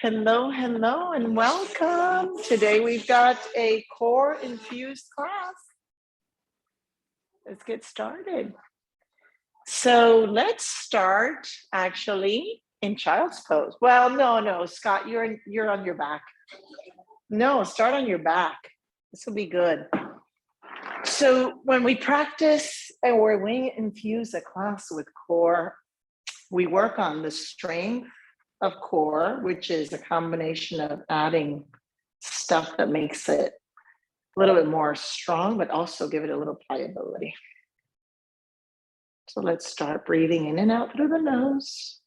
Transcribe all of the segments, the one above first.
Hello, hello, and welcome. Today we've got a core infused class. Let's get started. So let's start actually in child's pose. Well, no, Scott, you're on your back. No, start on your back. This will be good. So when we practice and we infuse a class with core, we work on the strength of core, which is a combination of adding stuff that makes it a little bit more strong, but also give it a little pliability. So let's start breathing in and out through the nose.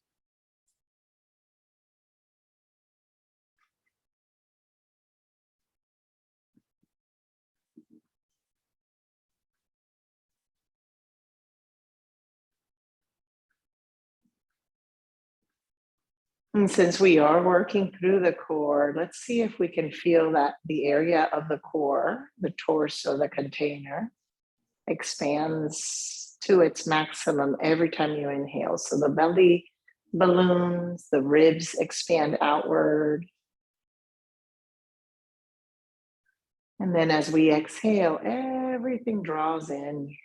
And since we are working through the core, let's see if we can feel that the area of the core, the torso, the container, expands to its maximum every time you inhale. So the belly balloons, the ribs expand outward. And then as we exhale, everything draws in.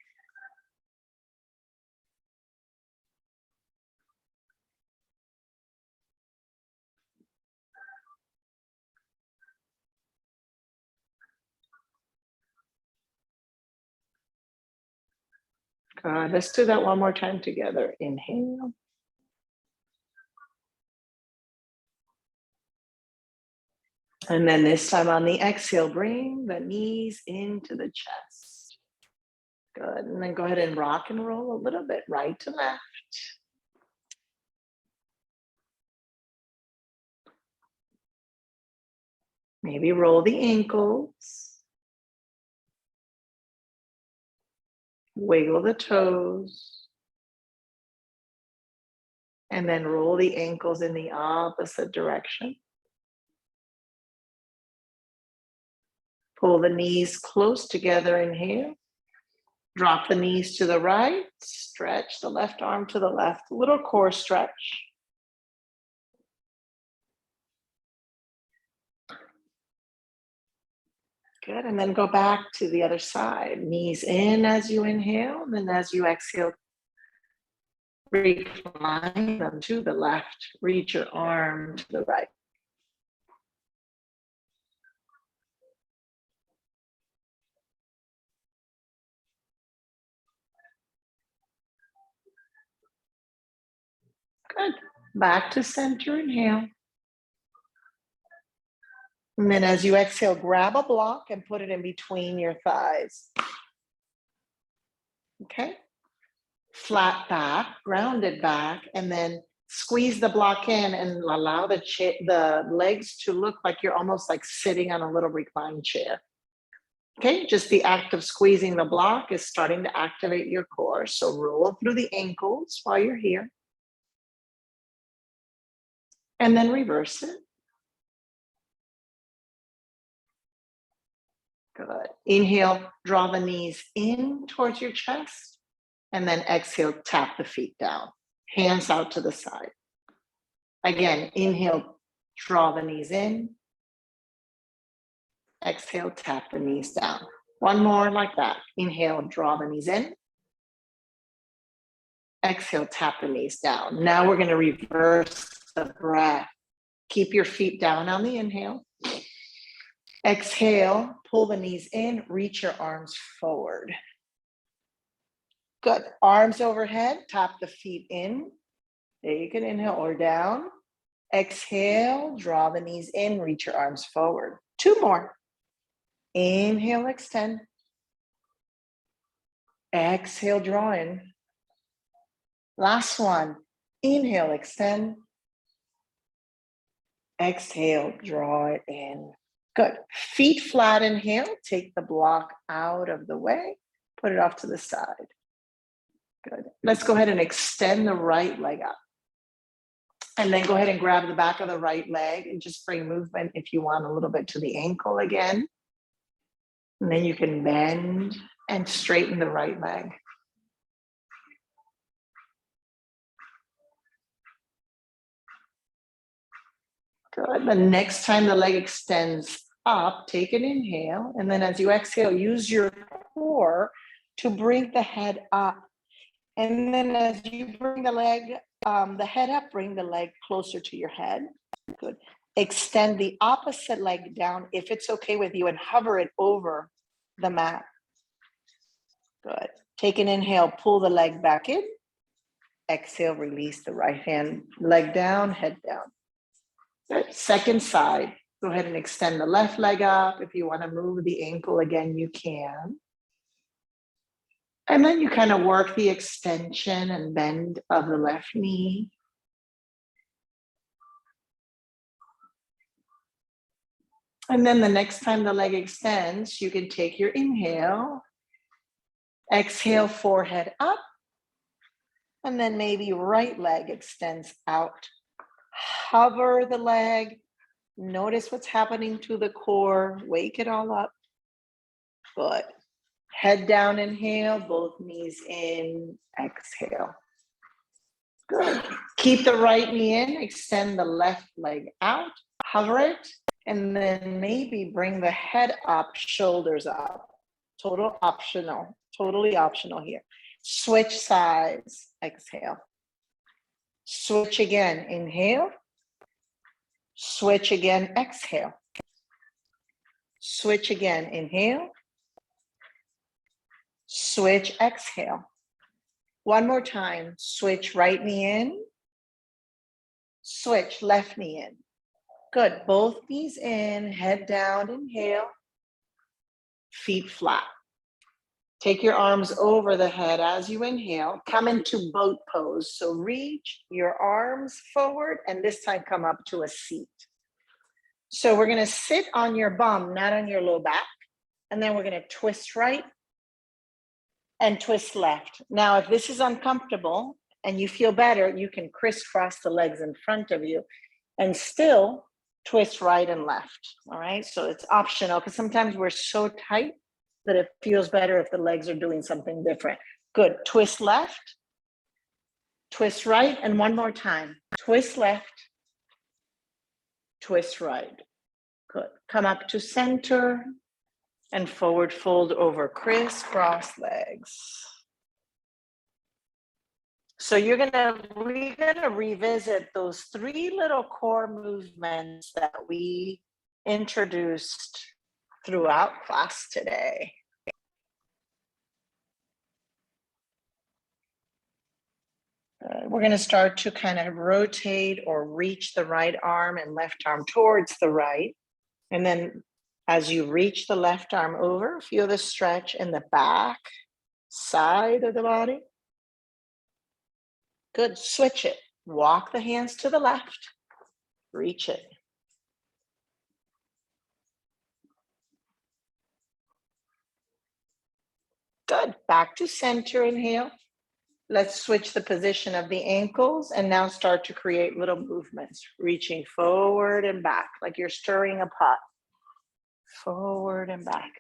Good. Let's do that one more time together. Inhale. And then this time on the exhale, bring the knees into the chest. Good. And then go ahead and rock and roll a little bit right to left. Maybe roll the ankles. Wiggle the toes. And then roll the ankles in the opposite direction. Pull the knees close together, inhale. Drop the knees to the right, stretch the left arm to the left, a little core stretch. Good, and then go back to the other side. Knees in as you inhale, and then as you exhale, recline them to the left, reach your arm to the right. Good. Back to center, inhale. And then as you exhale, grab a block and put it in between your thighs. Okay. Flat back, grounded back, and then squeeze the block in and allow the legs to look like you're almost like sitting on a little reclined chair. Okay, just the act of squeezing the block is starting to activate your core. So roll through the ankles while you're here. And then reverse it. Good. Inhale, draw the knees in towards your chest. And then exhale, tap the feet down. Hands out to the side. Again, inhale, draw the knees in. Exhale, tap the knees down. One more like that. Inhale, draw the knees in. Exhale, tap the knees down. Now we're going to reverse the breath. Keep your feet down on the inhale. Exhale, pull the knees in, reach your arms forward. Good. Arms overhead, tap the feet in. There you can inhale or down. Exhale, draw the knees in, reach your arms forward. Two more. Inhale, extend. Exhale, draw in. Last one. Inhale, extend. Exhale, draw it in. Good. Feet flat, inhale. Take the block out of the way. Put it off to the side. Good. Let's go ahead and extend the right leg up. And then go ahead and grab the back of the right leg and just bring movement if you want a little bit to the ankle again. And then you can bend and straighten the right leg. Good. The next time the leg extends up, take an inhale. And then as you exhale, use your core to bring the head up. And then as you bring the head up, bring the leg closer to your head. Good. Extend the opposite leg down if it's okay with you and hover it over the mat. Good. Take an inhale, pull the leg back in. Exhale, release the right hand, leg down, head down. Good. Second side. Go ahead and extend the left leg up. If you want to move the ankle again, you can. And then you kind of work the extension and bend of the left knee. And then the next time the leg extends, you can take your inhale, exhale, forehead up, and then maybe right leg extends out. Hover the leg, notice what's happening to the core, wake it all up. Good. Head down, inhale, both knees in, exhale. Good. Keep the right knee in, extend the left leg out, hover it, and then maybe bring the head up, shoulders up. Totally optional here. Switch sides, exhale. Switch again, inhale. Switch again, exhale. Switch again, inhale. Switch, exhale. One more time, switch right knee in. Switch left knee in. Good, both knees in, head down, inhale. Feet flat. Take your arms over the head as you inhale. Come into boat pose. So reach your arms forward and this time come up to a seat. So we're gonna sit on your bum, not on your low back. And then we're gonna twist right and twist left. Now, if this is uncomfortable and you feel better, you can crisscross the legs in front of you and still twist right and left, all right? So it's optional because sometimes we're so tight that it feels better if the legs are doing something different. Good, twist left, twist right, and one more time. Twist left, twist right. Good, come up to center and forward fold over, crisscross legs. So we're gonna revisit those 3 little core movements that we introduced throughout class today. We're going to start to kind of rotate or reach the right arm and left arm towards the right. And then as you reach the left arm over, feel the stretch in the back side of the body. Good, switch it. Walk the hands to the left, reach it. Good, back to center, inhale. Let's switch the position of the ankles and now start to create little movements, reaching forward and back, like you're stirring a pot. Forward and back.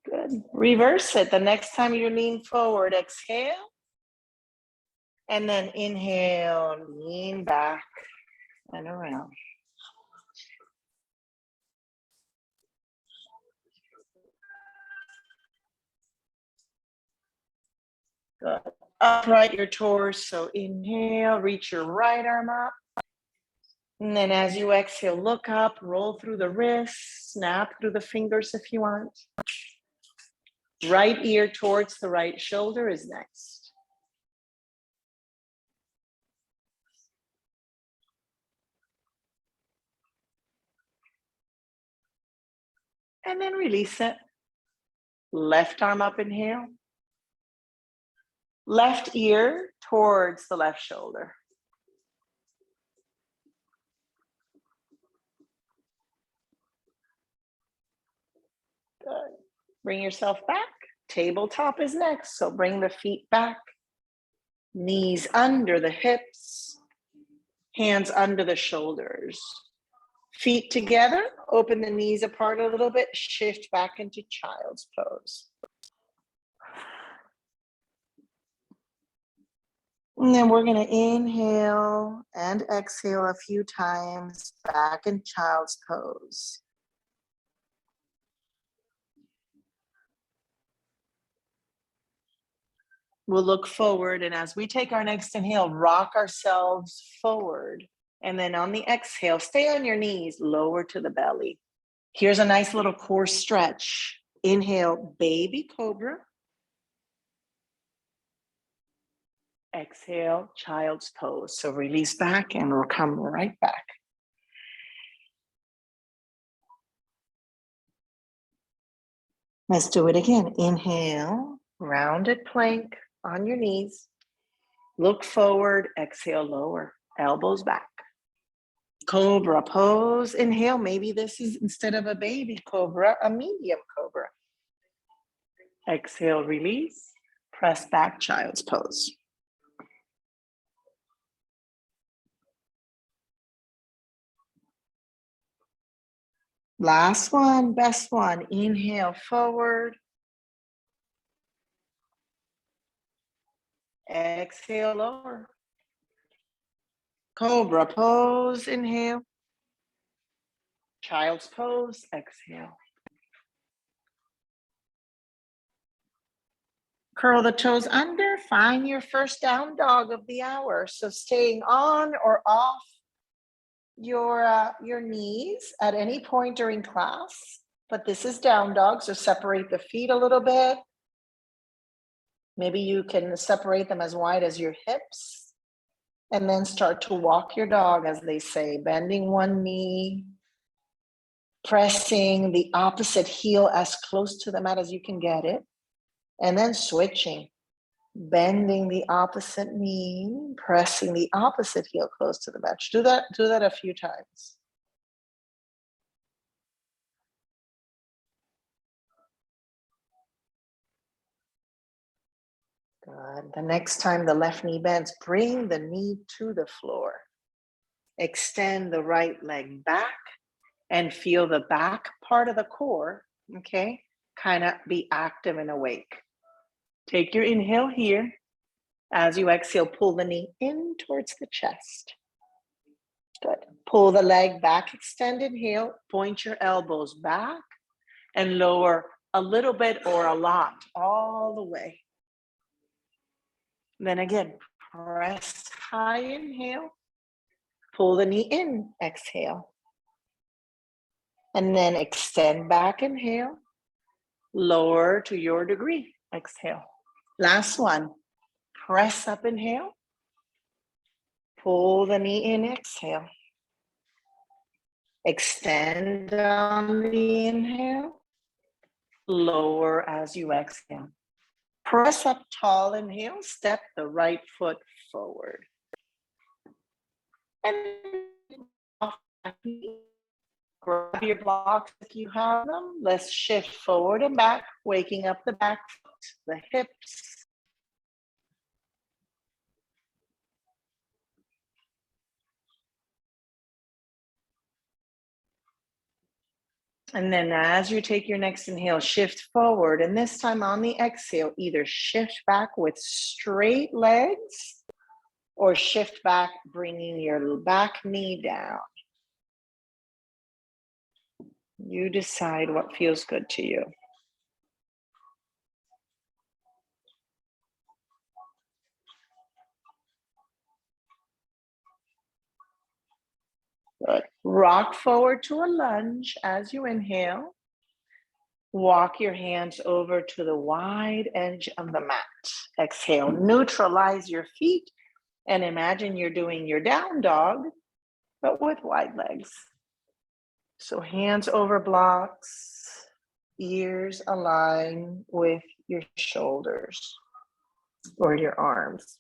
Good, reverse it. The next time you lean forward, exhale. And then inhale, lean back and around. Good. Upright your torso. Inhale, reach your right arm up. And then as you exhale, look up, roll through the wrists, snap through the fingers if you want. Right ear towards the right shoulder is next. And then release it. Left arm up, inhale. Left ear towards the left shoulder. Good. Bring yourself back. Tabletop is next. So bring the feet back. Knees under the hips. Hands under the shoulders. Feet together. Open the knees apart a little bit. Shift back into child's pose. And then we're going to inhale and exhale a few times back in child's pose. We'll look forward, and as we take our next inhale, rock ourselves forward. And then on the exhale, stay on your knees, lower to the belly. Here's a nice little core stretch. Inhale, baby cobra. Exhale, child's pose. So release back and we'll come right back. Let's do it again. Inhale, rounded plank on your knees. Look forward, exhale, lower, elbows back. Cobra pose. Inhale, maybe this is instead of a baby cobra, a medium cobra. Exhale, release, press back, child's pose. Last one, best one. Inhale, forward. Exhale, lower. Cobra pose, inhale. Child's pose, exhale. Curl the toes under, find your first down dog of the hour. So staying on or off your knees at any point during class, but this is down dog, so separate the feet a little bit. Maybe you can separate them as wide as your hips, and then start to walk your dog, as they say, bending one knee, pressing the opposite heel as close to the mat as you can get it, and then switching, bending the opposite knee, pressing the opposite heel close to the mat. Do that a few times. Good. The next time the left knee bends, bring the knee to the floor. Extend the right leg back and feel the back part of the core, okay, kind of be active and awake. Take your inhale here. As you exhale, pull the knee in towards the chest. Good. Pull the leg back, extend, inhale, point your elbows back and lower a little bit or a lot, all the way. Then again, press high, inhale, pull the knee in, exhale. And then extend back, inhale, lower to your degree, exhale. Last one, press up, inhale, pull the knee in, exhale. Extend on the inhale, lower as you exhale. Press up tall, inhale, step the right foot forward. And off back knee. Grab your blocks if you have them. Let's shift forward and back, waking up the back foot, the hips. And then as you take your next inhale, shift forward. And this time on the exhale, either shift back with straight legs or shift back, bringing your back knee down. You decide what feels good to you. Good. Rock forward to a lunge as you inhale. Walk your hands over to the wide edge of the mat. Exhale, neutralize your feet and imagine you're doing your down dog, but with wide legs. So hands over blocks, ears align with your shoulders or your arms.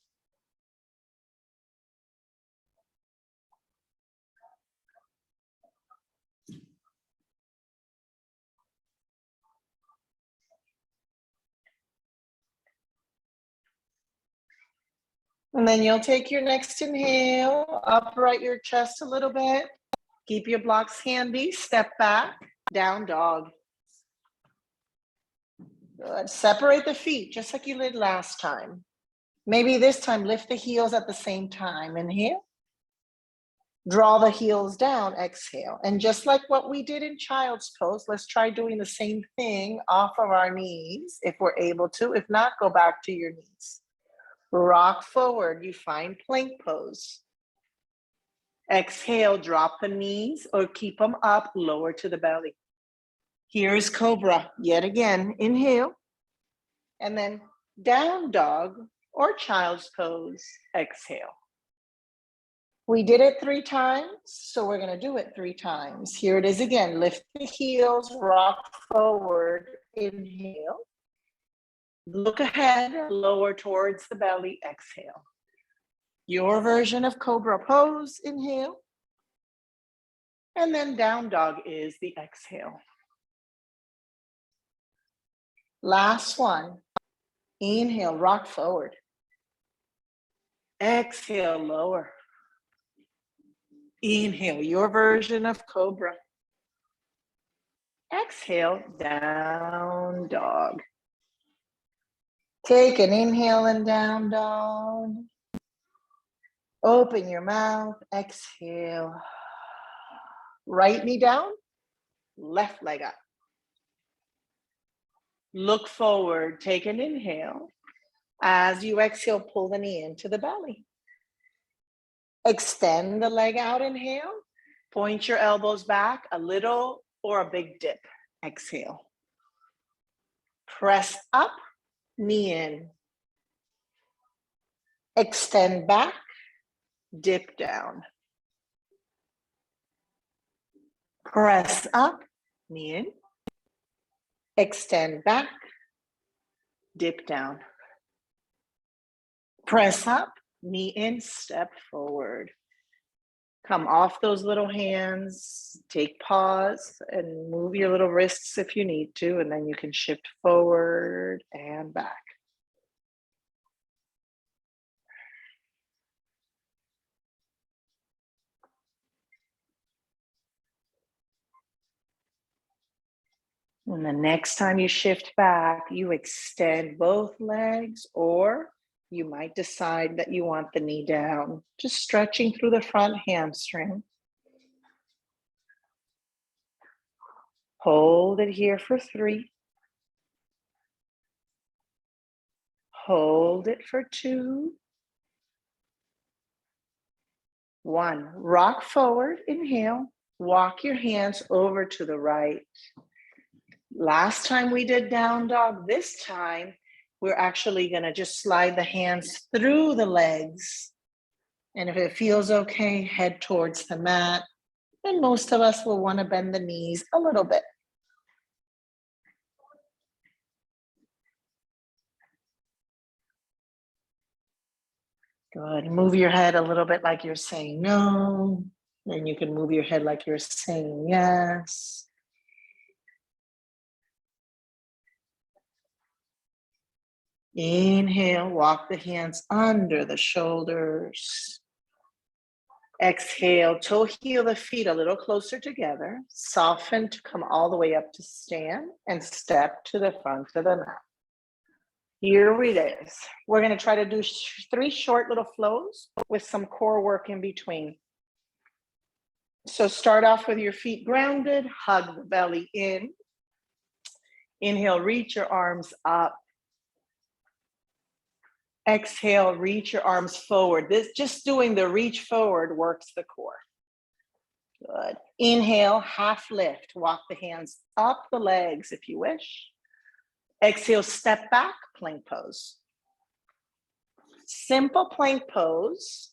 And then you'll take your next inhale, upright your chest a little bit. Keep your blocks handy, step back, down dog. Good. Separate the feet, just like you did last time. Maybe this time lift the heels at the same time. Inhale. Draw the heels down, exhale. And just like what we did in child's pose, let's try doing the same thing off of our knees if we're able to. If not, go back to your knees. Rock forward, you find plank pose. Exhale, drop the knees or keep them up, lower to the belly. Here's cobra, yet again, inhale. And then down dog or child's pose, exhale. We did it 3 times, so we're gonna do it 3 times. Here it is again, lift the heels, rock forward, inhale. Look ahead, lower towards the belly, exhale. Your version of cobra pose, inhale. And then down dog is the exhale. Last one, inhale, rock forward. Exhale, lower. Inhale, your version of cobra. Exhale, down dog. Take an inhale and down dog. Open your mouth, exhale. Right knee down, left leg up. Look forward, take an inhale. As you exhale, pull the knee into the belly. Extend the leg out, inhale. Point your elbows back, a little or a big dip, exhale. Press up, knee in. Extend back, dip down. Press up, knee in. Extend back, dip down. Press up, knee in, step forward. Come off those little hands, take pause and move your little wrists if you need to, and then you can shift forward and back. And the next time you shift back, you extend both legs, or you might decide that you want the knee down, just stretching through the front hamstring. Hold it here for 3. Hold it for 2. 1. Rock forward, inhale. Walk your hands over to the right. Last time we did down dog, this time we're actually gonna just slide the hands through the legs. And if it feels okay, head towards the mat. And most of us will wanna bend the knees a little bit. Good, move your head a little bit like you're saying no. Then you can move your head like you're saying yes. Inhale, walk the hands under the shoulders. Exhale, toe heel the feet a little closer together. Soften to come all the way up to stand and step to the front of the mat. Here it is. We're going to try to do 3 short little flows with some core work in between. So start off with your feet grounded, hug the belly in. Inhale, reach your arms up. Exhale, reach your arms forward. This just doing the reach forward works the core. Good. Inhale, half lift. Walk the hands up the legs if you wish. Exhale, step back, plank pose. Simple plank pose,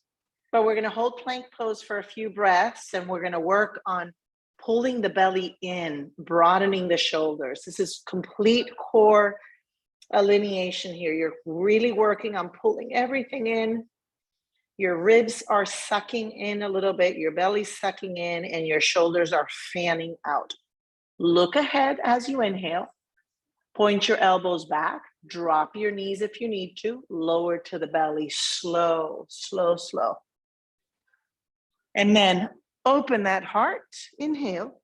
but we're going to hold plank pose for a few breaths, and we're going to work on pulling the belly in, broadening the shoulders. This is complete core alineation here. You're really working on pulling everything in. Your ribs are sucking in a little bit, your belly's sucking in, and your shoulders are fanning out. Look ahead as you inhale. Point your elbows back. Drop your knees if you need to. Lower to the belly. Slow, slow, slow. And then open that heart. Inhale.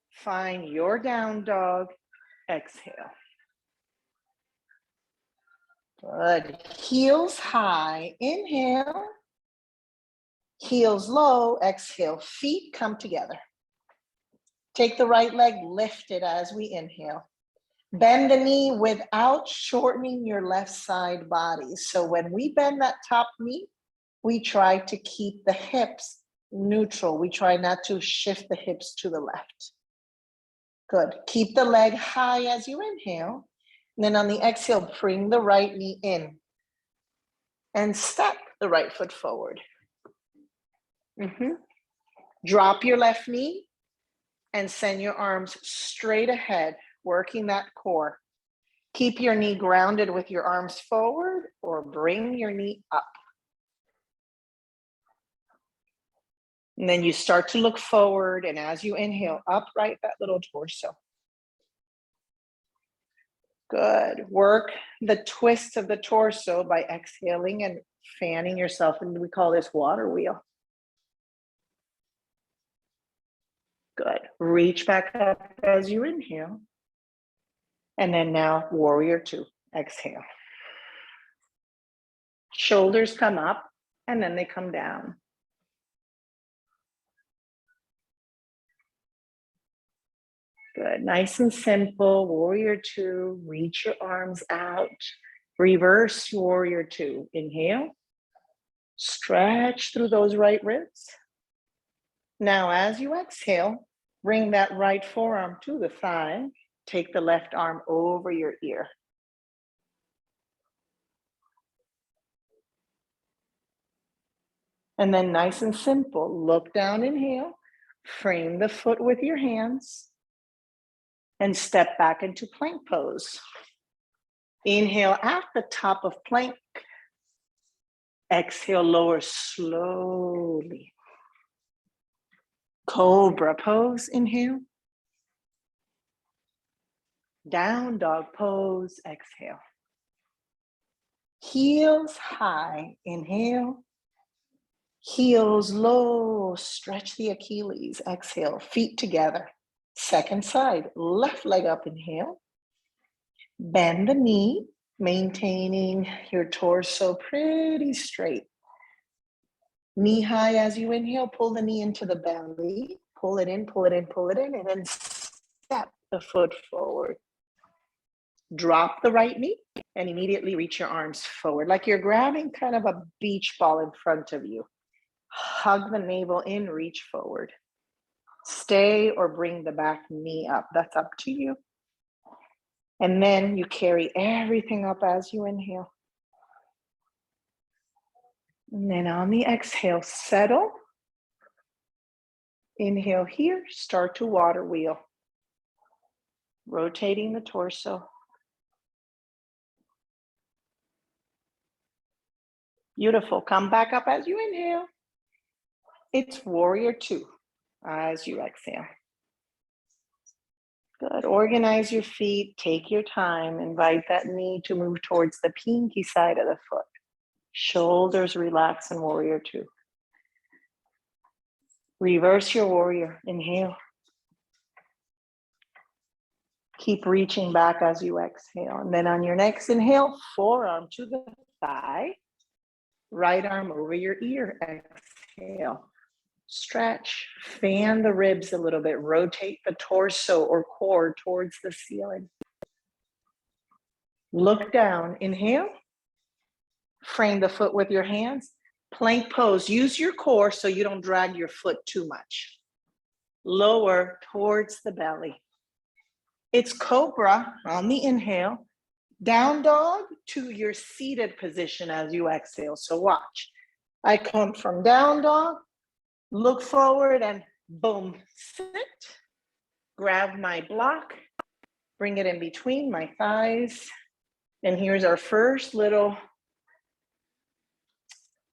Find your down dog. Exhale. Good. Heels high. Inhale. Heels low. Exhale. Feet come together. Take the right leg, lift it as we inhale. Bend the knee without shortening your left side body. So when we bend that top knee, we try to keep the hips neutral. We try not to shift the hips to the left. Good. Keep the leg high as you inhale. And then on the exhale, bring the right knee in and step the right foot forward. Drop your left knee and send your arms straight ahead, working that core. Keep your knee grounded with your arms forward or bring your knee up. And then you start to look forward, and as you inhale, upright that little torso. Good. Work the twist of the torso by exhaling and fanning yourself, and we call this water wheel. Good. Reach back up as you inhale. And then now, warrior two. Exhale. Shoulders come up, and then they come down. Good. Nice and simple. Warrior two. Reach your arms out. Reverse warrior two. Inhale. Stretch through those right ribs. Now, as you exhale, bring that right forearm to the thigh. Take the left arm over your ear. And then nice and simple, look down, inhale, frame the foot with your hands, and step back into plank pose. Inhale at the top of plank. Exhale, lower slowly. Cobra pose, inhale. Down dog pose, exhale. Heels high, inhale. Heels low, stretch the Achilles, exhale, feet together. Second side, left leg up, inhale. Bend the knee, maintaining your torso pretty straight. Knee high as you inhale, pull the knee into the belly, pull it in, pull it in, pull it in, and then step the foot forward. Drop the right knee and immediately reach your arms forward, like you're grabbing kind of a beach ball in front of you. Hug the navel in, reach forward. Stay or bring the back knee up. That's up to you. And then you carry everything up as you inhale. And then on the exhale, settle. Inhale here, start to water wheel. Rotating the torso. Beautiful. Come back up as you inhale. It's warrior two as you exhale. Good. Organize your feet. Take your time. Invite that knee to move towards the pinky side of the foot. Shoulders relax in warrior two. Reverse your warrior. Inhale. Keep reaching back as you exhale. And then on your next inhale, forearm to the thigh. Right arm over your ear. Exhale. Stretch, fan the ribs a little bit, rotate the torso or core towards the ceiling. Look down, inhale, frame the foot with your hands, plank pose, use your core so you don't drag your foot too much. Lower towards the belly. It's cobra on the inhale, down dog to your seated position as you exhale. So watch, I come from down dog, look forward and boom, sit. Grab my block, bring it in between my thighs. And here's our first little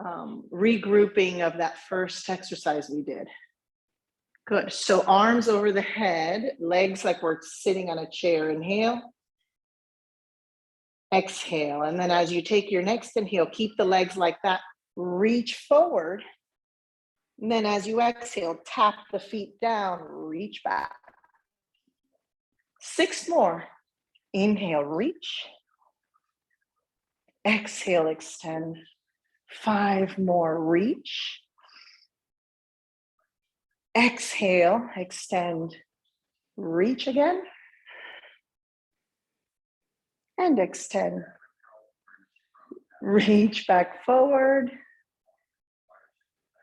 regrouping of that first exercise we did. Good, so arms over the head, legs like we're sitting on a chair. Inhale, exhale. And then as you take your next inhale, keep the legs like that, reach forward. And then as you exhale, tap the feet down, reach back. 6 more. Inhale, reach. Exhale, extend. 5 more, reach. Exhale, extend, reach again. And extend. Reach back forward.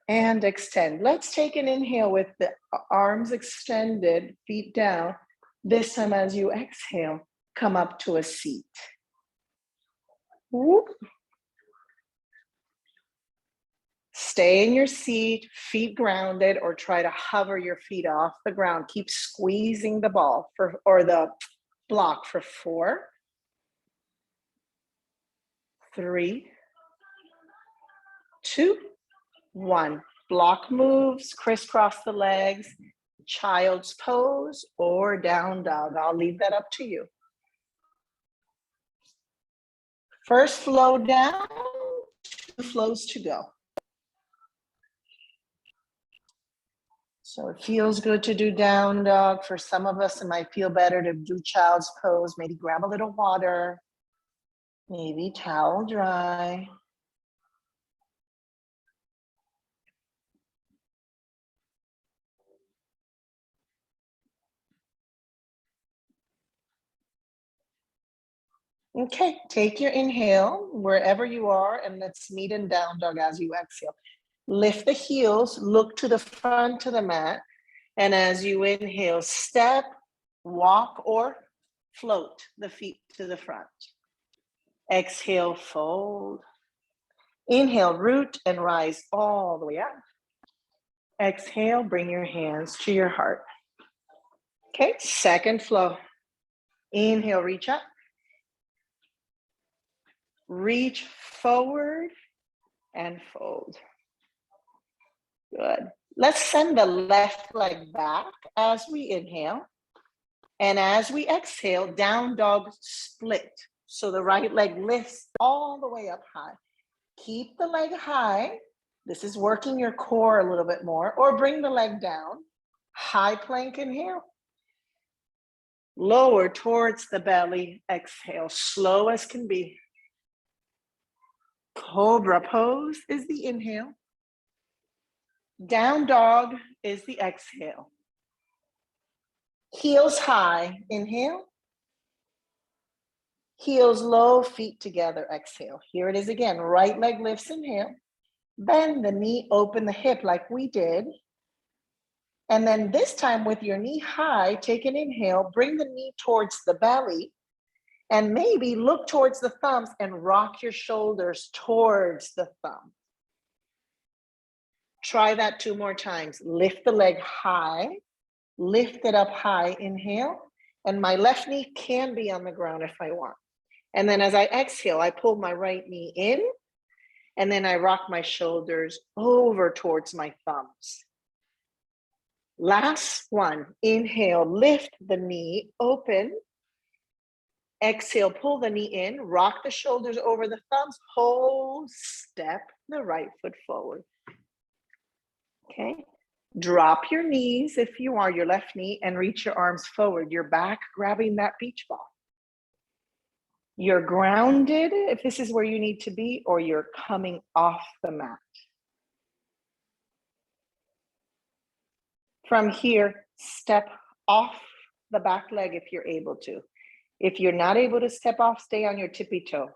And extend. Let's take an inhale with the arms extended, feet down. This time as you exhale, come up to a seat. Whoop. Stay in your seat, feet grounded, or try to hover your feet off the ground. Keep squeezing the ball or the block for 4, 3, 2, 1. Block moves, crisscross the legs, child's pose, or down dog. I'll leave that up to you. First flow down, 2 flows to go. So it feels good to do down dog. For some of us, it might feel better to do child's pose. Maybe grab a little water, maybe towel dry. Okay, take your inhale wherever you are, and let's meet in down dog as you exhale. Lift the heels, look to the front of the mat, and as you inhale, step, walk, or float the feet to the front. Exhale, fold. Inhale, root and rise all the way up. Exhale, bring your hands to your heart. Okay, second flow. Inhale, reach up. Reach forward and fold. Good. Let's send the left leg back as we inhale. And as we exhale, down dog split. So the right leg lifts all the way up high. Keep the leg high. This is working your core a little bit more, or bring the leg down. High plank, inhale. Lower towards the belly, exhale, slow as can be. Cobra pose is the inhale. Down dog is the exhale. Heels high, inhale. Heels low, feet together, exhale. Here it is again, right leg lifts, inhale. Bend the knee, open the hip like we did. And then this time with your knee high, take an inhale, bring the knee towards the belly, and maybe look towards the thumbs and rock your shoulders towards the thumb. Try that 2 more times. Lift the leg high, lift it up high, inhale, and my left knee can be on the ground if I want. And then as I exhale, I pull my right knee in, and then I rock my shoulders over towards my thumbs. Last one, inhale, lift the knee, open. Exhale, pull the knee in, rock the shoulders over the thumbs, hold, step the right foot forward. Okay, drop your knees if you are, your left knee, and reach your arms forward. You're back grabbing that beach ball. You're grounded if this is where you need to be, or you're coming off the mat. From here, step off the back leg if you're able to. If you're not able to step off, stay on your tippy toe.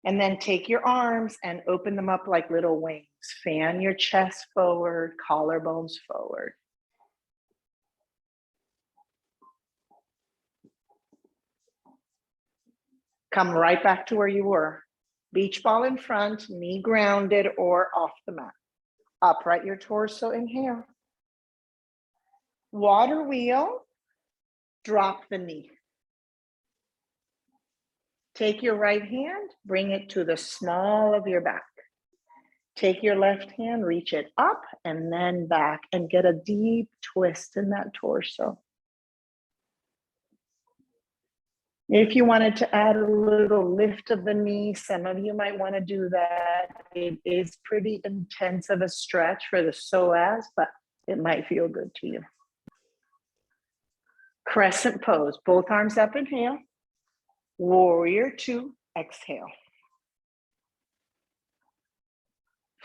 And then take your arms and open them up like little wings. Fan your chest forward, collarbones forward. Come right back to where you were. Beach ball in front, knee grounded or off the mat. Upright your torso, inhale. Water wheel, drop the knee. Take your right hand, bring it to the small of your back. Take your left hand, reach it up and then back, and get a deep twist in that torso. If you wanted to add a little lift of the knee, some of you might want to do that. It is pretty intense of a stretch for the psoas, but it might feel good to you. Crescent pose, both arms up, inhale. Warrior 2, exhale.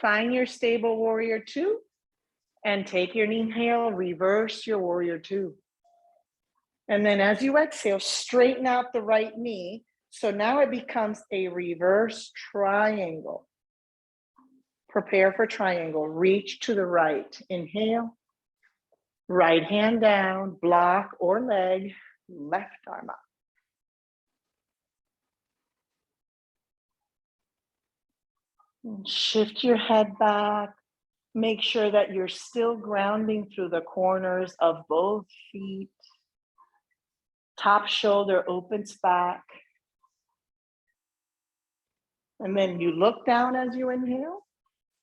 Find your stable warrior two and take your inhale, reverse your warrior two. And then as you exhale, straighten out the right knee. So now it becomes a reverse triangle. Prepare for triangle. Reach to the right. Inhale. Right hand down, block or leg, left arm up. And shift your head back. Make sure that you're still grounding through the corners of both feet. Top shoulder opens back. And then you look down as you inhale.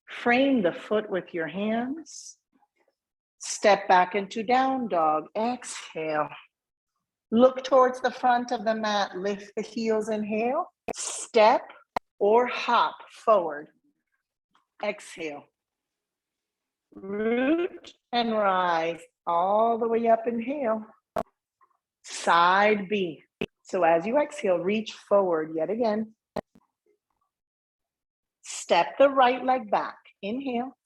Frame the foot with your hands. Step back into down dog. Exhale. Look towards the front of the mat. Lift the heels. Inhale. Step or hop forward. Exhale. Root and rise all the way up. Inhale. Side B. So as you exhale, reach forward yet again. Step the right leg back. Inhale.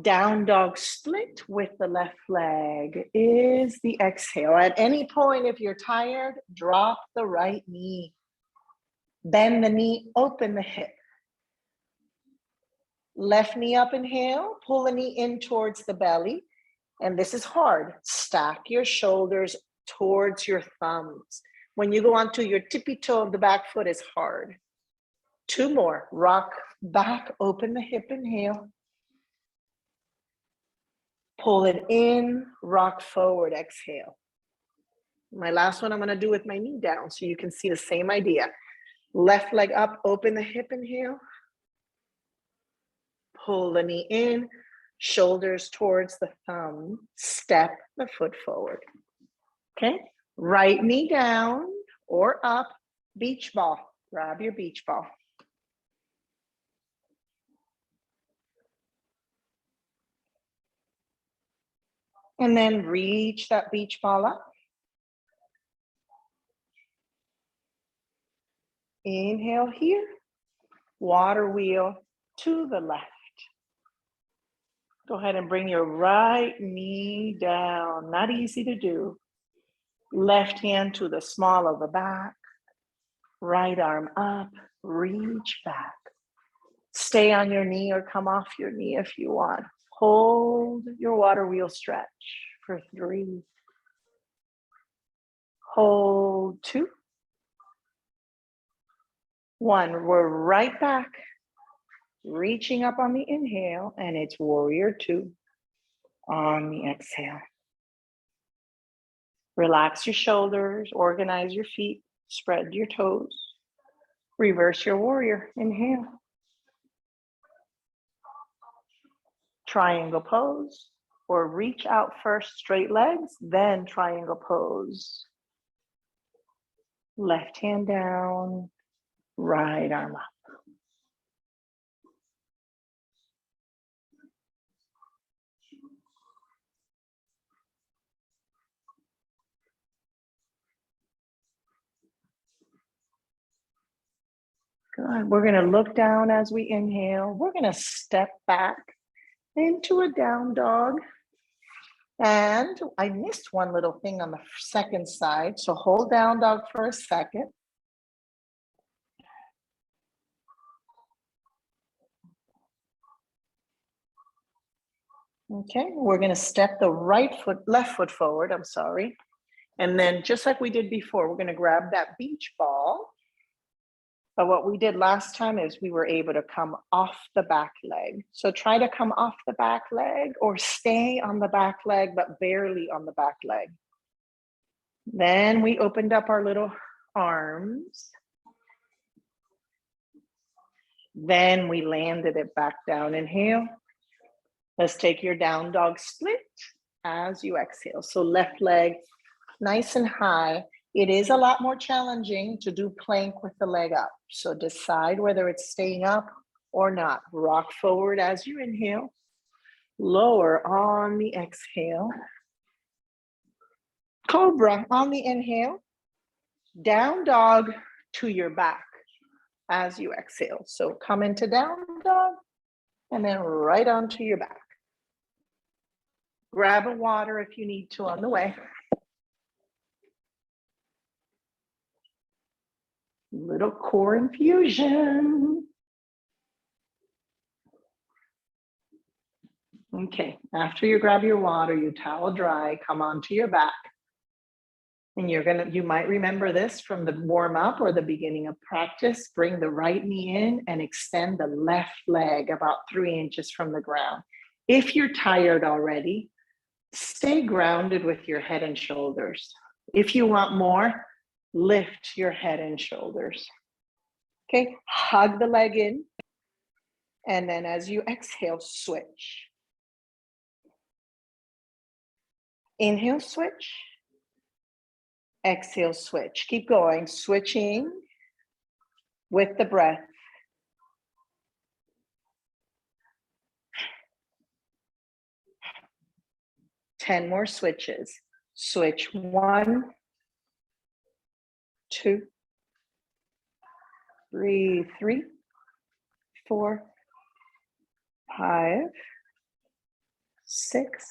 Down dog split with the left leg is the exhale. At any point, if you're tired, drop the right knee. Bend the knee, open the hip. Left knee up, inhale. Pull the knee in towards the belly. And this is hard. Stack your shoulders towards your thumbs. When you go onto your tippy toe of the back foot is hard. Two more. Rock back, open the hip, inhale. Pull it in, rock forward, exhale. My last one I'm gonna do with my knee down so you can see the same idea. Left leg up, open the hip, inhale. Pull the knee in, shoulders towards the thumb, step the foot forward. Okay, right knee down or up, beach ball. Grab your beach ball. And then reach that beach ball up. Inhale here, water wheel to the left. Go ahead and bring your right knee down. Not easy to do. Left hand to the small of the back. Right arm up, reach back. Stay on your knee or come off your knee if you want. Hold your water wheel stretch for 3. Hold 2. 1, we're right back. Reaching up on the inhale, and it's warrior 2 on the exhale. Relax your shoulders, organize your feet, spread your toes. Reverse your warrior, inhale. Triangle pose, or reach out first, straight legs, then triangle pose. Left hand down, right arm up. Good. We're going to look down as we inhale. We're going to step back into a down dog. And I missed one little thing on the second side. So hold down dog for a second. Okay, we're going to step the left foot forward, I'm sorry. And then just like we did before, we're going to grab that beach ball. But what we did last time is we were able to come off the back leg. So try to come off the back leg or stay on the back leg, but barely on the back leg. Then we opened up our little arms. Then we landed it back down. Inhale. Let's take your down dog split as you exhale. So left leg nice and high. It is a lot more challenging to do plank with the leg up. So decide whether it's staying up or not. Rock forward as you inhale. Lower on the exhale. Cobra on the inhale. Down dog to your back. as you exhale. So come into down dog and then right onto your back. Grab a water if you need to on the way. Little core infusion. Okay, after you grab your water, you towel dry, come onto your back. And you might remember this from the warm up or the beginning of practice. Bring the right knee in and extend the left leg about 3 inches from the ground. If you're tired already, stay grounded with your head and shoulders. If you want more, lift your head and shoulders. Okay, hug the leg in. And then as you exhale, switch. Inhale, switch. Exhale, switch. Keep going, switching with the breath. Ten more switches. Switch 1, 2, breathe 3, 4, 5, 6,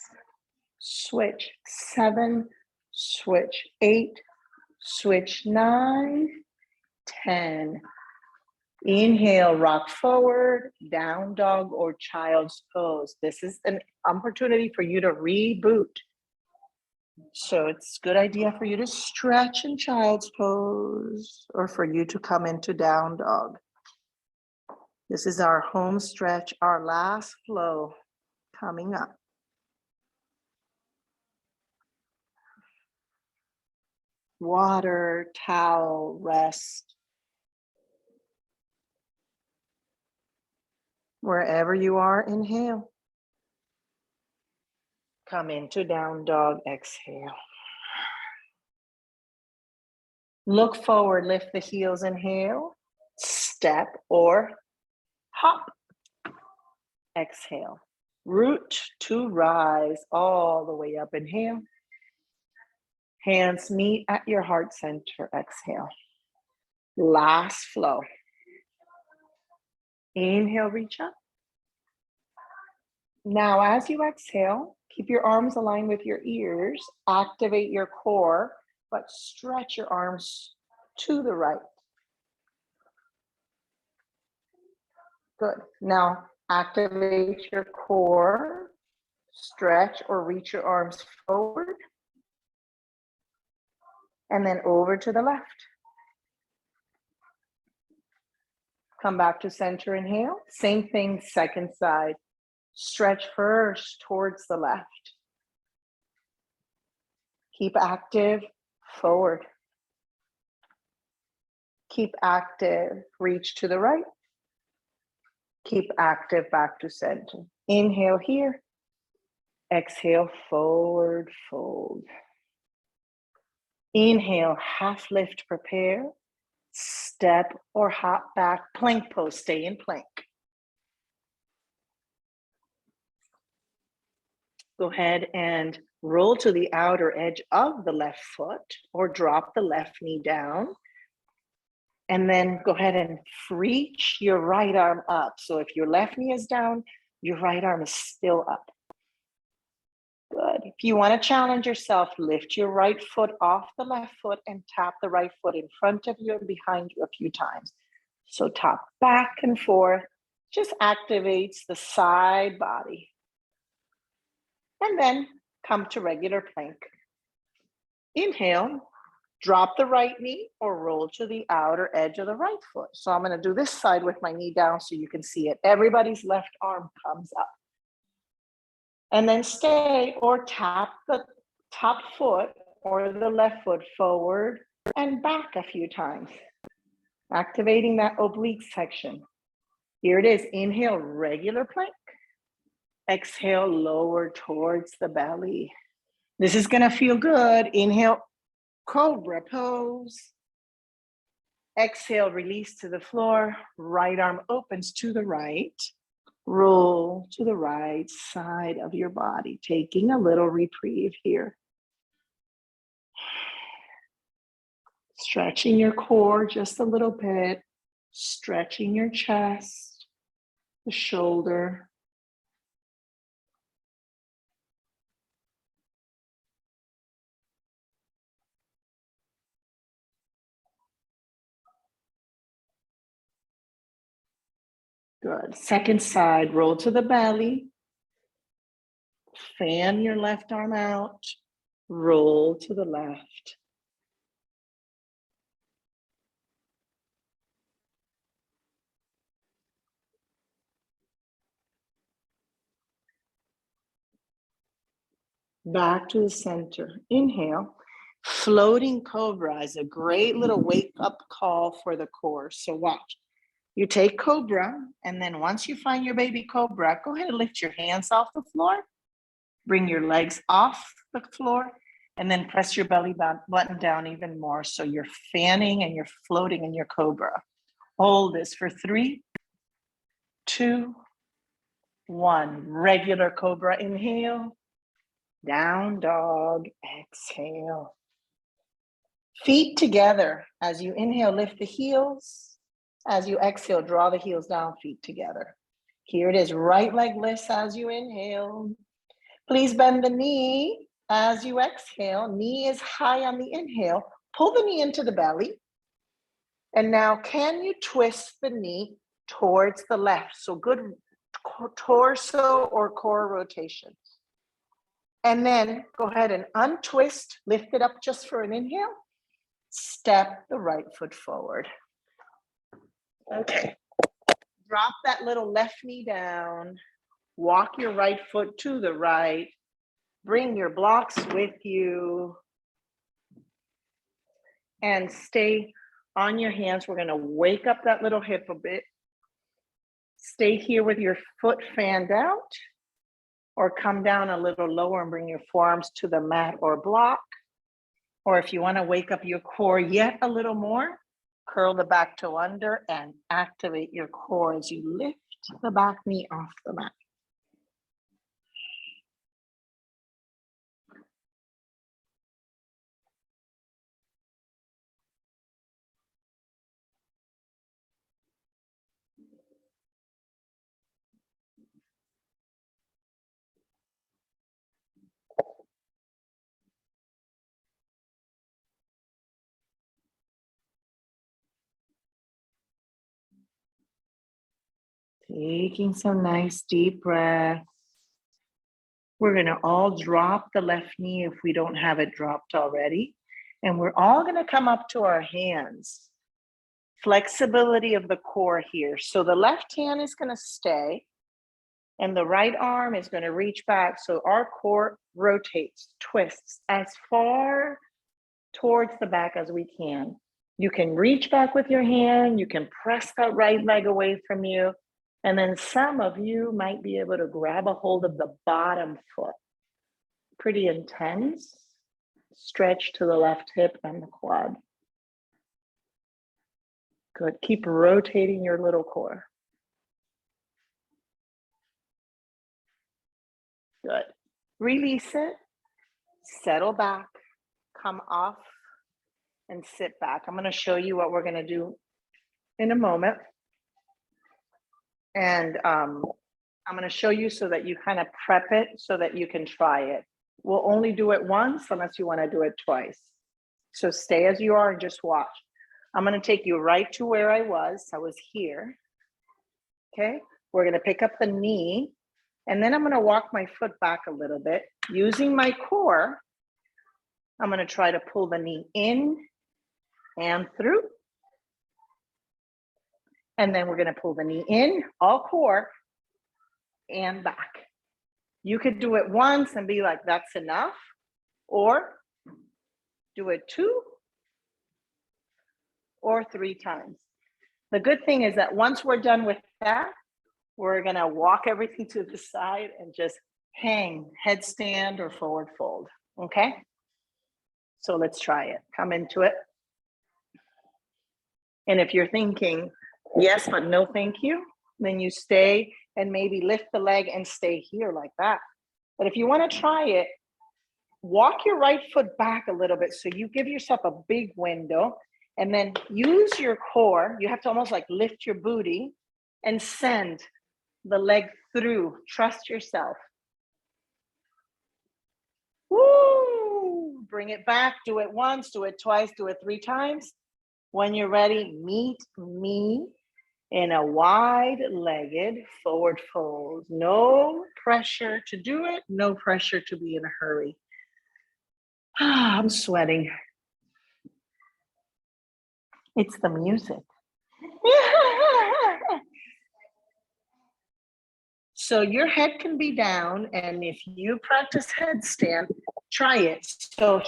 switch 7, switch 8, switch 9, 10. Inhale, rock forward, down dog or child's pose. This is an opportunity for you to reboot. So it's a good idea for you to stretch in child's pose or for you to come into down dog. This is our home stretch, our last flow coming up. Water, towel, rest. Wherever you are, inhale. Come into down dog, exhale. Look forward, lift the heels, inhale. Step or hop. Exhale. Root to rise all the way up, inhale. Hands meet at your heart center, exhale. Last flow. Inhale, reach up. Now, as you exhale, keep your arms aligned with your ears, activate your core, but stretch your arms to the right. Good. Now, activate your core, stretch or reach your arms forward, and then over to the left. Come back to center, inhale. Same thing, second side. Stretch first towards the left. Keep active, forward. Keep active, reach to the right. Keep active, back to center. Inhale here. Exhale, forward fold. Inhale, half lift, prepare. Step or hop back, plank pose, stay in plank. Go ahead and roll to the outer edge of the left foot or drop the left knee down. And then go ahead and reach your right arm up. So if your left knee is down, your right arm is still up. Good. If you want to challenge yourself, lift your right foot off the left foot and tap the right foot in front of you and behind you a few times. So tap back and forth, just activates the side body. And then come to regular plank. Inhale, drop the right knee or roll to the outer edge of the right foot. So I'm going to do this side with my knee down so you can see it. Everybody's left arm comes up. And then stay or tap the top foot or the left foot forward and back a few times, activating that oblique section. Here it is. Inhale, regular plank. Exhale, lower towards the belly. This is going to feel good. Inhale, cobra pose. Exhale, release to the floor. Right arm opens to the right. Roll to the right side of your body, taking a little reprieve here. Stretching your core just a little bit. Stretching your chest, the shoulder. Good. Second side, roll to the belly. Fan your left arm out. Roll to the left. Back to the center. Inhale. Floating cobra is a great little wake up call for the core. So watch. You take cobra, and then once you find your baby cobra, go ahead and lift your hands off the floor. Bring your legs off the floor, and then press your belly button down even more. So you're fanning and you're floating in your cobra. Hold this for 3, 2, 1. Regular cobra, inhale. Down dog, exhale. Feet together. As you inhale, lift the heels. As you exhale, draw the heels down, feet together. Here it is, right leg lifts as you inhale. Please bend the knee as you exhale. Knee is high on the inhale. Pull the knee into the belly. And now can you twist the knee towards the left? So good torso or core rotation. And then go ahead and untwist, lift it up just for an inhale. Step the right foot forward. Okay. Drop that little left knee down. Walk your right foot to the right. Bring your blocks with you. And stay on your hands. We're going to wake up that little hip a bit. Stay here with your foot fanned out. Or come down a little lower and bring your forearms to the mat or block. Or if you want to wake up your core yet a little more, curl the back toe under and activate your core as you lift the back knee off the mat. Taking some nice deep breaths. We're going to all drop the left knee if we don't have it dropped already. And we're all going to come up to our hands. Flexibility of the core here. So the left hand is going to stay and the right arm is going to reach back. So our core rotates, twists as far towards the back as we can. You can reach back with your hand. You can press that right leg away from you. And then some of you might be able to grab a hold of the bottom foot. Pretty intense. Stretch to the left hip and the quad. Good. Keep rotating your little core. Good. Release it. Settle back. Come off and sit back. I'm going to show you what we're going to do in a moment. And I'm going to show you so that you kind of prep it so that you can try it. We'll only do it once unless you want to do it twice. So stay as you are and just watch. I'm going to take you right to where I was. I was here. Okay. We're going to pick up the knee and then I'm going to walk my foot back a little bit. Using my core, I'm going to try to pull the knee in and through. And then we're going to pull the knee in, all core, and back. You could do it once and be like, that's enough. Or do it 2 or 3 times. The good thing is that once we're done with that, we're going to walk everything to the side and just hang, headstand or forward fold. Okay? So let's try it. Come into it. And if you're thinking, yes, but no thank you, then you stay and maybe lift the leg and stay here like that. But if you want to try it, walk your right foot back a little bit so you give yourself a big window And then use your core. You have to almost like lift your booty and send the leg through. Trust yourself. Woo! Bring it back. Do it once, do it twice, do it 3 times. When you're ready, meet me in a wide-legged forward fold. No pressure to do it. No pressure to be in a hurry. I'm sweating. It's the music. So your head can be down, and if you practice headstand, try it. So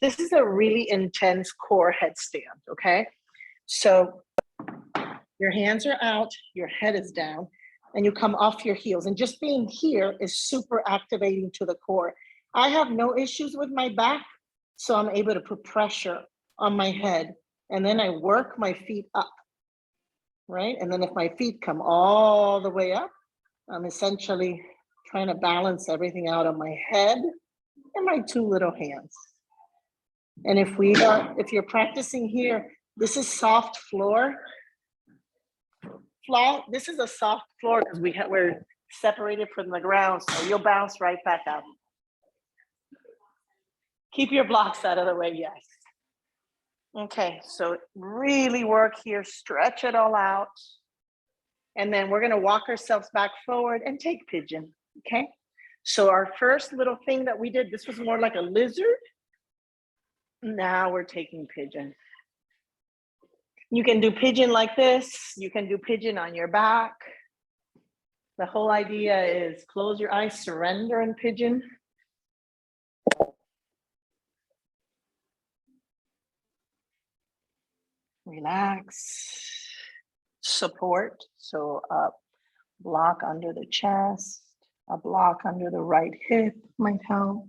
this is a really intense core headstand, okay? So your hands are out, your head is down, and you come off your heels. And just being here is super activating to the core. I have no issues with my back, so I'm able to put pressure on my head. And then I work my feet up, right? And then if my feet come all the way up, I'm essentially trying to balance everything out on my head and my 2 little hands. And if you're practicing here, this is soft floor. This is a soft floor because we're separated from the ground, so you'll bounce right back up. Keep your blocks out of the way, yes. Okay, so really work here, stretch it all out. And then we're gonna walk ourselves back forward and take pigeon, okay? So our first little thing that we did, this was more like a lizard. Now we're taking pigeon. You can do pigeon like this. You can do pigeon on your back. The whole idea is close your eyes, surrender in pigeon. Relax. Support, so a block under the chest, a block under the right hip might help.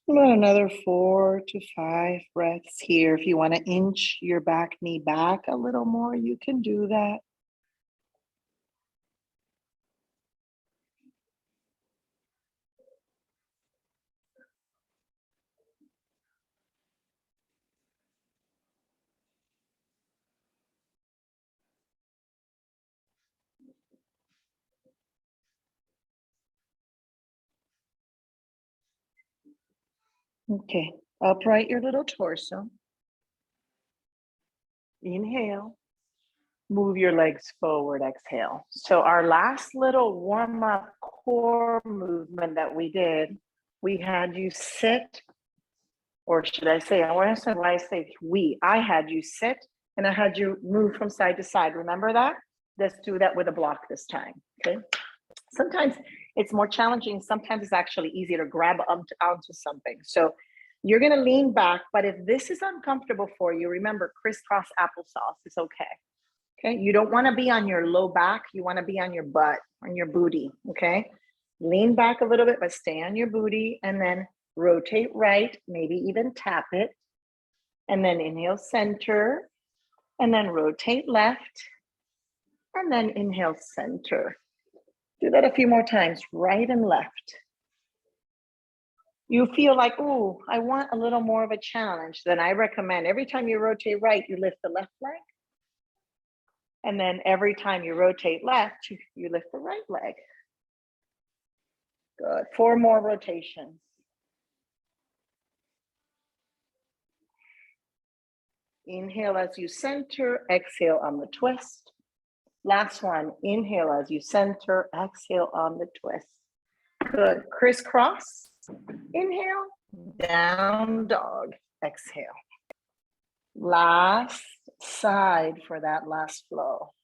About another 4 to 5 breaths here. If you want to inch your back knee back a little more, you can do that. Okay, upright your little torso. Inhale. Move your legs forward, exhale. So our last little warm-up core movement that we did, we had you sit, or should I say, I had you sit and I had you move from side to side. Remember that? Let's do that with a block this time, okay? Sometimes it's more challenging. Sometimes it's actually easier to grab onto something. So you're gonna lean back, but if this is uncomfortable for you, remember crisscross applesauce is okay. Okay, you don't wanna be on your low back, you wanna be on your butt, on your booty, okay? Lean back a little bit, but stay on your booty, and then rotate right, maybe even tap it. And then inhale center, and then rotate left, and then inhale center. Do that a few more times, right and left. You feel like, ooh, I want a little more of a challenge, then I recommend every time you rotate right, you lift the left leg. And then every time you rotate left, you lift the right leg. Good, 4 more rotations. Inhale as you center, exhale on the twist. Last one, inhale as you center, exhale on the twist. Good, crisscross. Inhale, down dog, exhale. Last side for that last flow.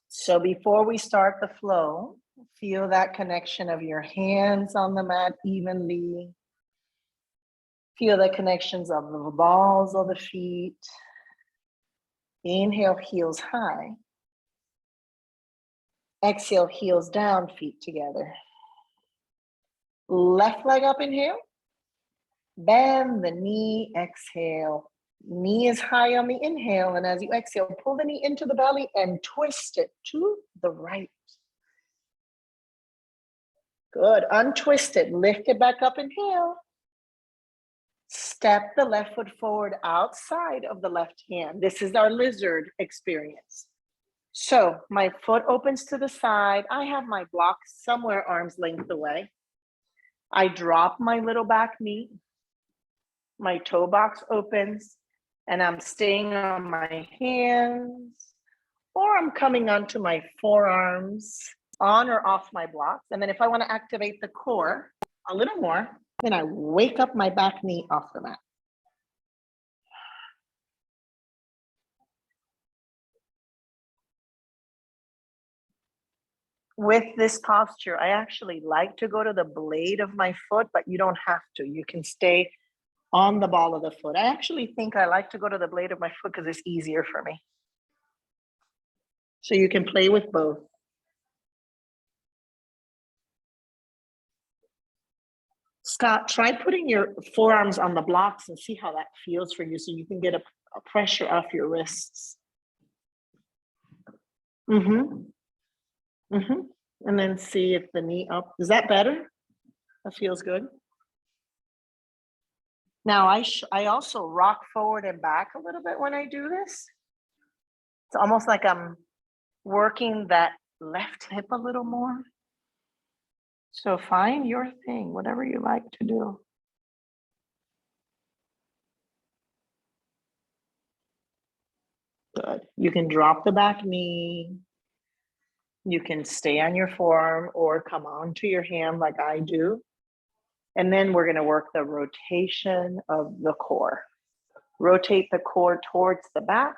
So before we start the flow, Feel that connection of your hands on the mat evenly. Feel the connections of the balls of the feet. Inhale, heels high. Exhale, heels down, feet together. Left leg up, inhale. Bend the knee, exhale. Knee is high on the inhale, and as you exhale, pull the knee into the belly and twist it to the right. Good, untwist it, lift it back up, inhale. Step the left foot forward outside of the left hand. This is our lizard experience. So my foot opens to the side. I have my block somewhere arm's length away. I drop my little back knee. My toe box opens and I'm staying on my hands, or I'm coming onto my forearms, on or off my blocks. And then if I want to activate the core a little more, then I wake up my back knee off the mat. With this posture, I actually like to go to the blade of my foot, but you don't have to. You can stay on the ball of the foot. I actually think I like to go to the blade of my foot because it's easier for me. So you can play with both. Scott, try putting your forearms on the blocks and see how that feels for you so you can get a pressure off your wrists. And then see if the knee up. Is that better? That feels good. Now I also rock forward and back a little bit when I do this. It's almost like I'm working that left hip a little more. So find your thing, whatever you like to do. Good. You can drop the back knee. You can stay on your forearm or come onto your hand like I do. And then we're going to work the rotation of the core. Rotate the core towards the back.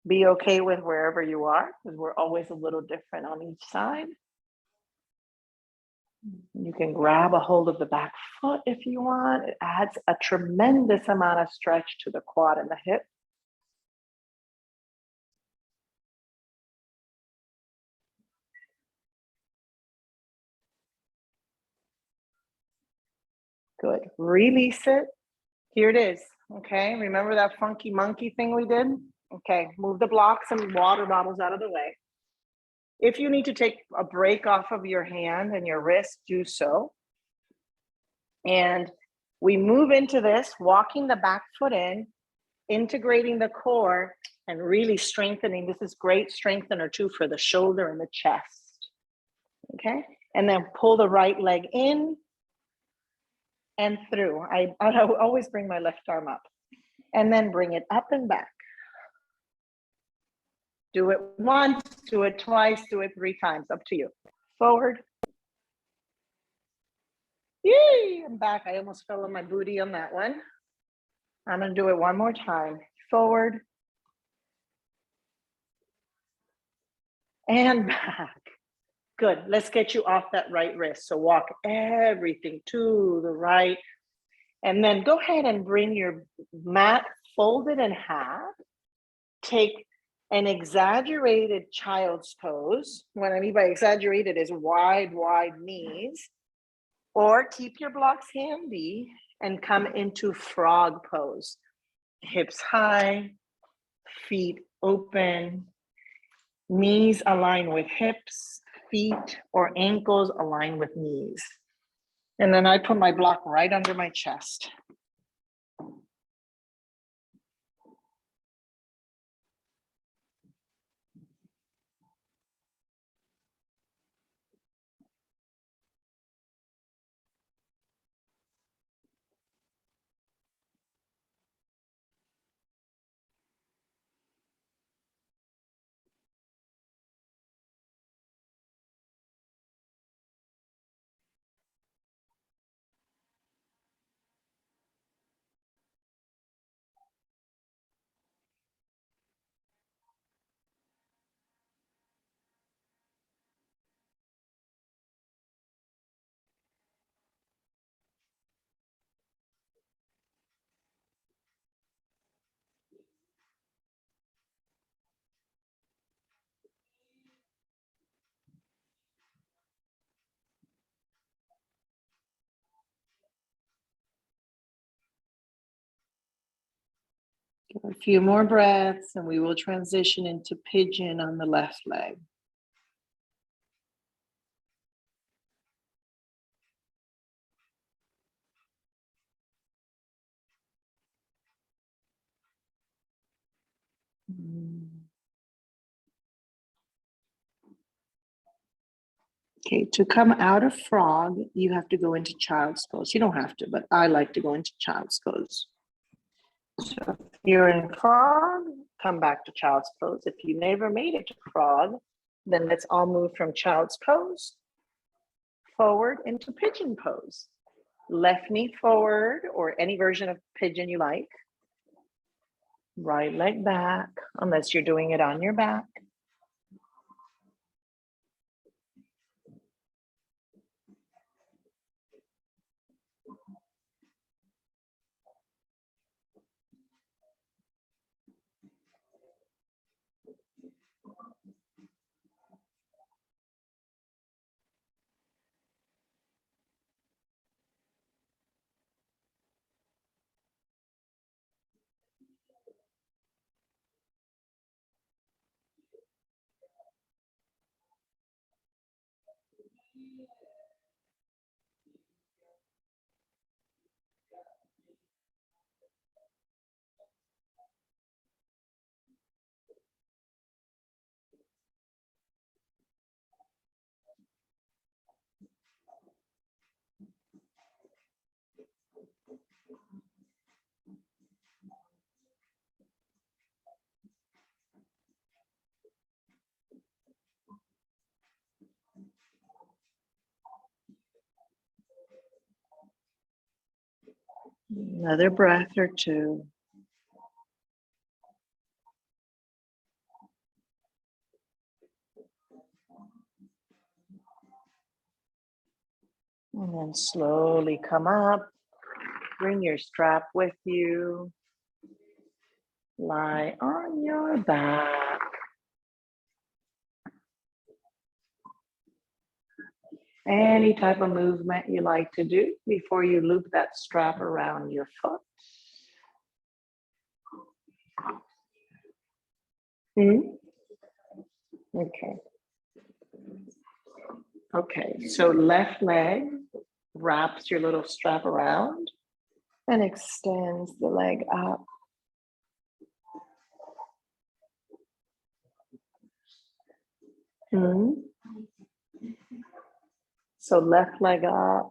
Be okay with wherever you are, because we're always a little different on each side. You can grab a hold of the back foot if you want. It adds a tremendous amount of stretch to the quad and the hip. Good. Release it. Here it is. Okay. Remember that funky monkey thing we did? Okay. Move the blocks and water bottles out of the way. If you need to take a break off of your hand and your wrist, do so. And we move into this, walking the back foot in, integrating the core, and really strengthening. This is great strengthener too for the shoulder and the chest. Okay. And then pull the right leg in and through. I always bring my left arm up and then bring it up and back. Do it once, do it twice, do it 3 times, up to you. Forward. Yay, I'm back. I almost fell on my booty on that one. I'm gonna do it one more time. Forward. And back. Good, let's get you off that right wrist. So walk everything to the right. And then go ahead and bring your mat folded in half. Take an exaggerated child's pose. What I mean by exaggerated is wide knees. Or keep your blocks handy and come into frog pose. Hips high, feet open, knees align with hips, feet or ankles align with knees. And then I put my block right under my chest. A few more breaths and we will transition into pigeon on the left leg. Okay, to come out of frog, you have to go into child's pose. You don't have to, but I like to go into child's pose. So if you're in frog, come back to child's pose. If you never made it to frog, then let's all move from child's pose forward into pigeon pose. Left knee forward, or any version of pigeon you like. Right leg back, unless you're doing it on your back. Another breath or two. And then slowly come up. Bring your strap with you. Lie on your back. Any type of movement you like to do before you loop that strap around your foot. Okay. Okay, so left leg wraps your little strap around and extends the leg up. So left leg up.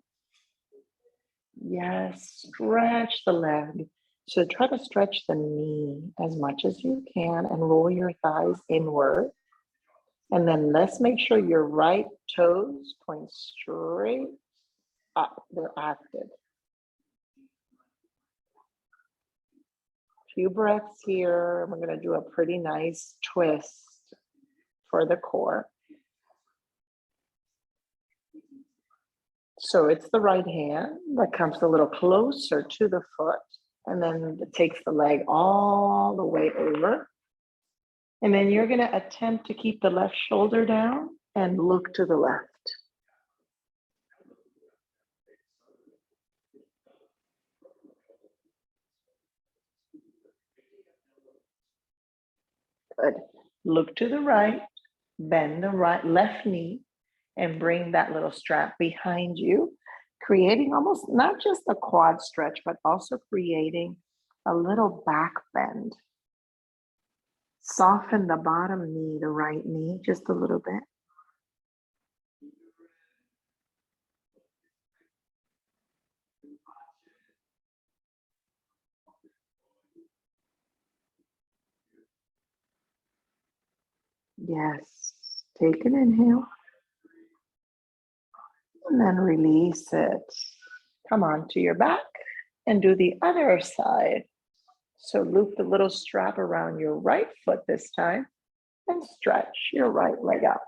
Yes, stretch the leg. So try to stretch the knee as much as you can and roll your thighs inward. And then let's make sure your right toes point straight up. They're active. Few breaths here. We're going to do a pretty nice twist for the core. So it's the right hand that comes a little closer to the foot, and then it takes the leg all the way over. And then you're going to attempt to keep the left shoulder down and look to the left. Good. Look to the right, bend the left knee, and bring that little strap behind you, creating almost not just a quad stretch, but also creating a little back bend. Soften the bottom knee, the right knee, just a little bit. Yes, take an inhale and then release it. Come on to your back and do the other side. So loop the little strap around your right foot this time and stretch your right leg out.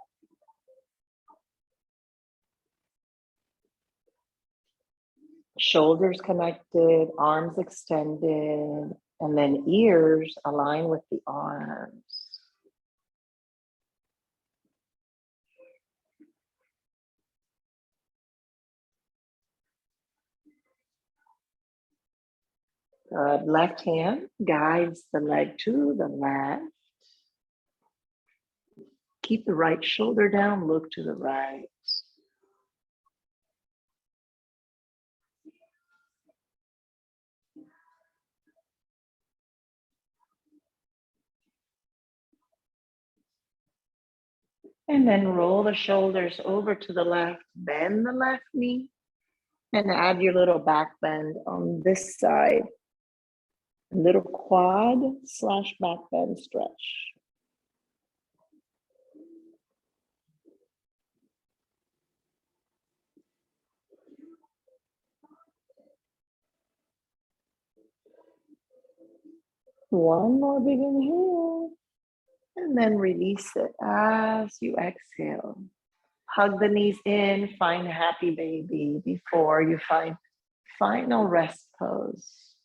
Shoulders connected, arms extended, and then ears align with the arms. Good. Left hand guides the leg to the left. Keep the right shoulder down, look to the right. And then roll the shoulders over to the left, bend the left knee, and add your little back bend on this side. A little quad / back bend stretch. One more big inhale, and then release it as you exhale. Hug the knees in, find happy baby before you find final rest pose.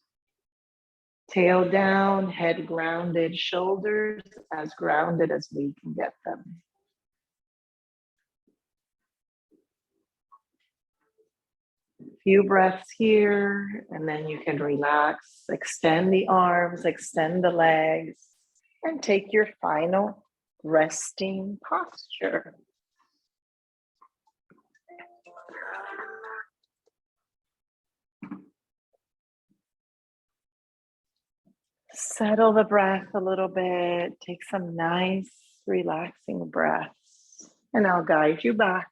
Tail down, head grounded, shoulders as grounded as we can get them. Few breaths here, and then you can relax, extend the arms, extend the legs, and take your final resting posture. Settle the breath a little bit. Take some nice, relaxing breaths, and I'll guide you back.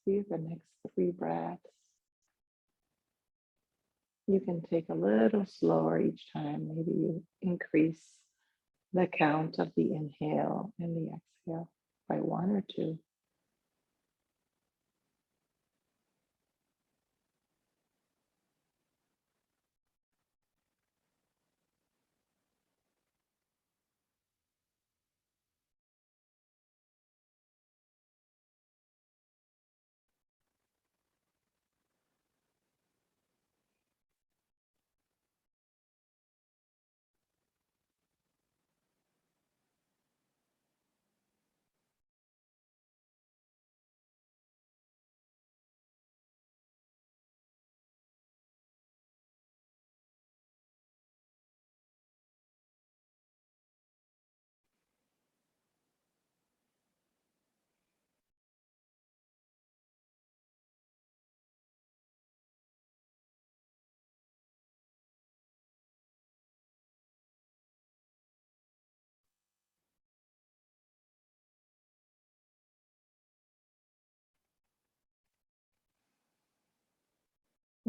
See the next 3 breaths. You can take a little slower each time. Maybe you increase the count of the inhale and the exhale by 1 or 2.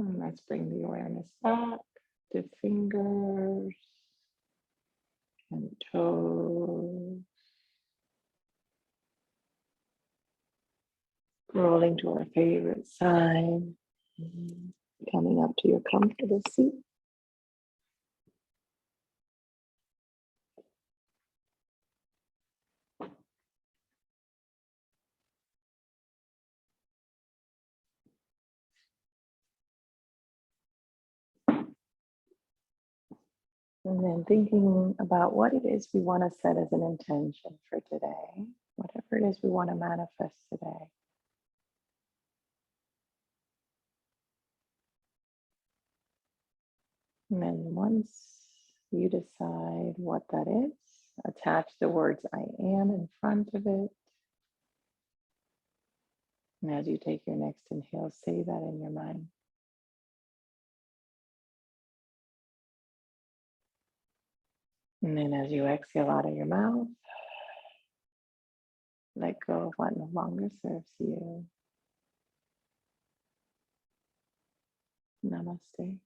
And let's bring the awareness back to fingers, and toes. Rolling to our favorite side. Coming up to your comfortable seat. And then thinking about what it is we want to set as an intention for today, whatever it is we want to manifest today. And then once you decide what that is, attach the words I am in front of it. And as you take your next inhale, say that in your mind. And then as you exhale out of your mouth, let go of what no longer serves you. Namaste.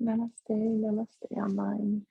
Namaste, namaste online.